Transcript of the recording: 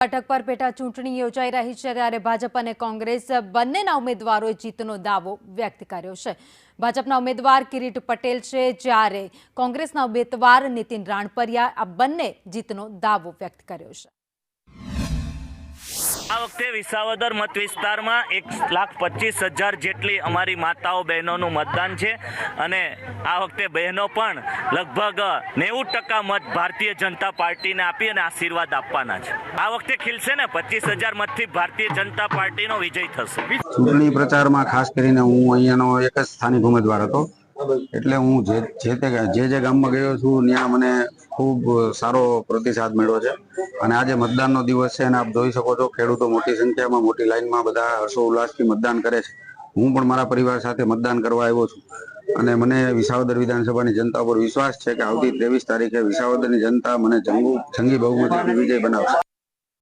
બેઠક પર પેટા ચૂંટણી યોજાઈ રહી છે ત્યારે ભાજપ અને કોંગ્રેસ બંનેના ઉમેદવારોએ જીતનો દાવો વ્યક્ત કર્યો છે। ભાજપના ઉમેદવાર કિરીટ પટેલ છે જ્યારે કોંગ્રેસના ઉમેદવાર નીતિન રાણપરિયા આ બંને જીતનો દાવો વ્યક્ત કર્યો છે। આ વખતે વિસાવદર મત વિસ્તારમાં 1,25,000 જેટલી અમારી માતાઓ બહેનોનું મતદાન છે અને આ વખતે બહેનો પણ લગભગ 90% મત ભારતીય જનતા પાર્ટીને આપી અને આશીર્વાદ આપવાના છે। આ વખતે ખીલશે ને 25,000 મતથી ભારતીય જનતા પાર્ટીનો વિજય થશે। ચૂંટણી પ્રચારમાં ખાસ કરીને હું અહીંયાનો એક જ સ્થાનિક ઉમેદવાર હતો, એટલે હું જે ગામમાં ગયો છું ત્યાં મને ખૂબ સારો પ્રતિસાદ મળ્યો છે અને આજે મતદાનનો દિવસ છે અને આપ જોઈ શકો છો ખેડૂતો મોટી સંખ્યામાં મોટી લાઈનમાં બધા હર્ષો ઉલ્લાસથી મતદાન કરે છે। હું પણ મારા પરિવાર સાથે મતદાન કરવા આવ્યો છું અને મને વિસાવદર વિધાનસભાની જનતા પર વિશ્વાસ છે કે આવતી 23 તારીખે વિસાવદરની જનતા મને જંગી બહુમતીથી વિજય બનાવશે।